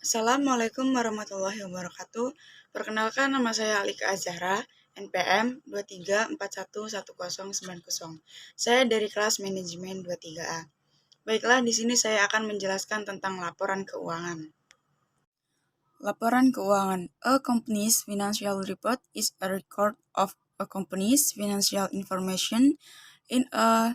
Assalamualaikum warahmatullahi wabarakatuh. Perkenalkan, nama saya Alika Azahra, NPM 23411090. Saya dari kelas manajemen 23A. Baiklah, di sini saya akan menjelaskan tentang laporan keuangan. Laporan keuangan. A company's financial report is a record of a company's financial information in a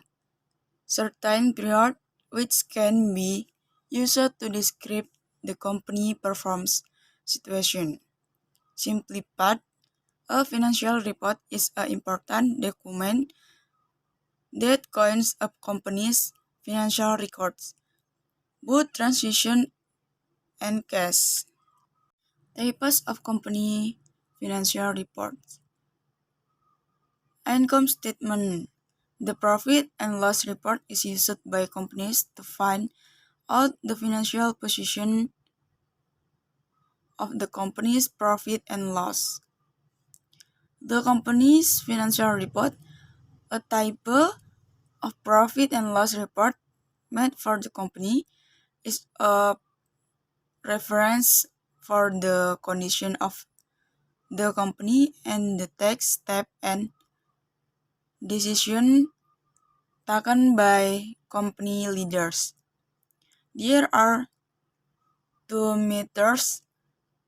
certain period, which can be used to describe the company performance situation. Simply put, a financial report is an important document that contains a company's financial records, both transaction and cash. Types of company financial reports. Income statement. The profit and loss report is used by companies to find out the financial position of the company's profit and loss. The company's financial report, a type of profit and loss report made for the company, is a reference for the condition of the company and the tax step and decision taken by company leaders. There are two methods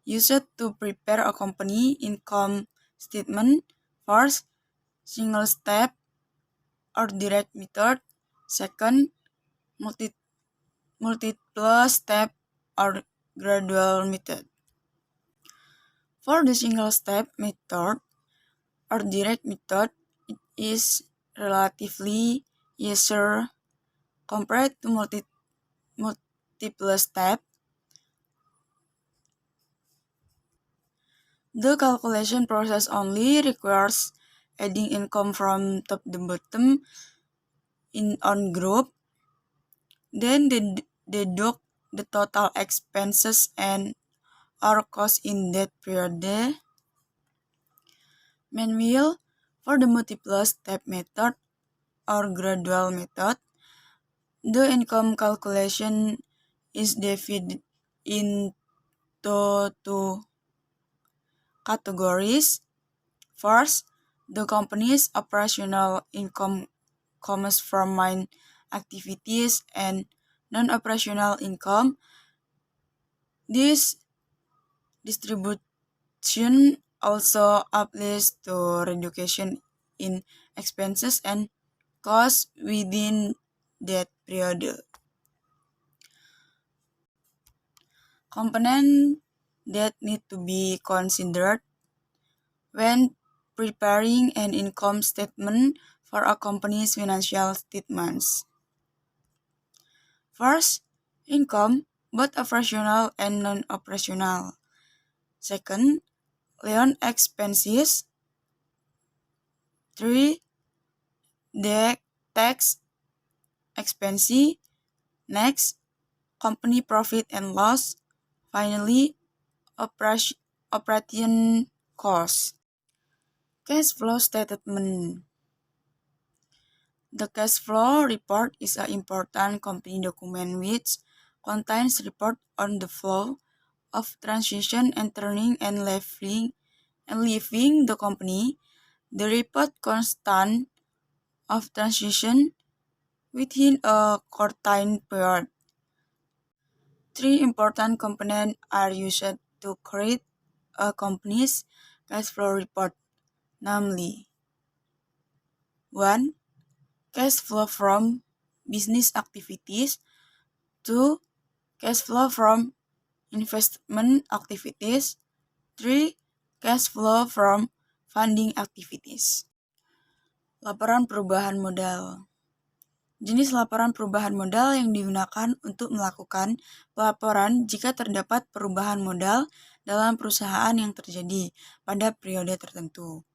used to prepare a company income statement. First, single step or direct method. Second, multiple step or gradual method. For the single step method or direct method, it is relatively easier compared to multiple step. The calculation process only requires adding income from top to bottom on group, then deduct the total expenses and or costs in that period. Meanwhile, for the multiple step method or gradual method, the income calculation is divided into two categories. First, the company's operational income comes from main activities and non-operational income. This distribution also applies to reduction in expenses and costs within that period. Components that need to be considered when preparing an income statement for a company's financial statements. First, income, both operational and non-operational. Second, loan expenses. 3. Tax expense. Next, company profit and loss. Finally, operating costs. Cash flow statement. The cash flow report is an important company document which contains report on the flow of transaction entering and leaving the company. The report consists of transaction within a certain period. 3 important components are used to create a company's cash flow report, namely 1. Cash flow from business activities. 2. Cash flow from investment activities. 3. Cash flow from funding activities. Laporan perubahan modal. Jenis laporan perubahan modal yang digunakan untuk melakukan pelaporan jika terdapat perubahan modal dalam perusahaan yang terjadi pada periode tertentu.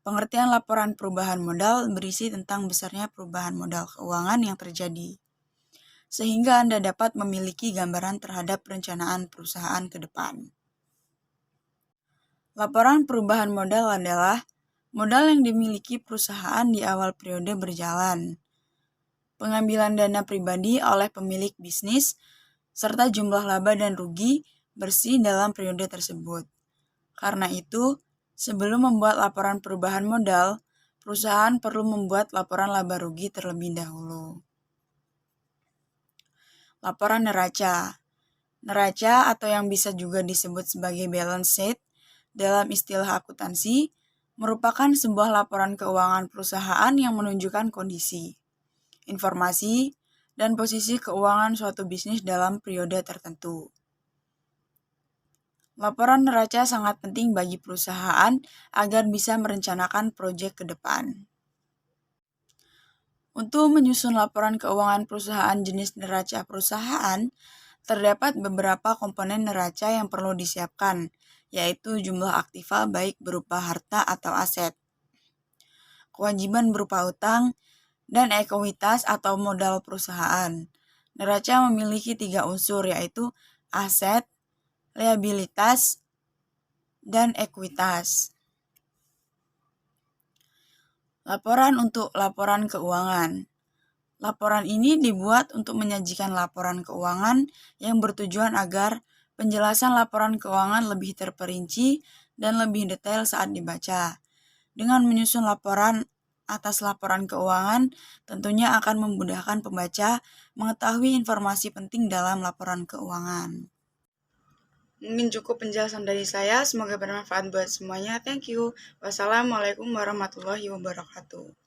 Pengertian laporan perubahan modal berisi tentang besarnya perubahan modal keuangan yang terjadi, sehingga Anda dapat memiliki gambaran terhadap perencanaan perusahaan ke depan. Laporan perubahan modal adalah modal yang dimiliki perusahaan di awal periode berjalan, pengambilan dana pribadi oleh pemilik bisnis, serta jumlah laba dan rugi bersih dalam periode tersebut. Karena itu, sebelum membuat laporan perubahan modal, perusahaan perlu membuat laporan laba rugi terlebih dahulu. Laporan neraca. Neraca atau yang bisa juga disebut sebagai balance sheet dalam istilah akuntansi merupakan sebuah laporan keuangan perusahaan yang menunjukkan kondisi, informasi, dan posisi keuangan suatu bisnis dalam periode tertentu. Laporan neraca sangat penting bagi perusahaan agar bisa merencanakan proyek ke depan. Untuk menyusun laporan keuangan perusahaan jenis neraca perusahaan, terdapat beberapa komponen neraca yang perlu disiapkan, yaitu jumlah aktiva baik berupa harta atau aset, kewajiban berupa utang, dan ekuitas atau modal perusahaan. Neraca memiliki 3 unsur, yaitu aset, liabilitas, dan ekuitas. Laporan untuk laporan keuangan. Laporan ini dibuat untuk menyajikan laporan keuangan yang bertujuan agar penjelasan laporan keuangan lebih terperinci dan lebih detail saat dibaca. Dengan menyusun laporan atas laporan keuangan, tentunya akan memudahkan pembaca mengetahui informasi penting dalam laporan keuangan. Mungkin cukup penjelasan dari saya, semoga bermanfaat buat semuanya. Thank you. Wassalamualaikum warahmatullahi wabarakatuh.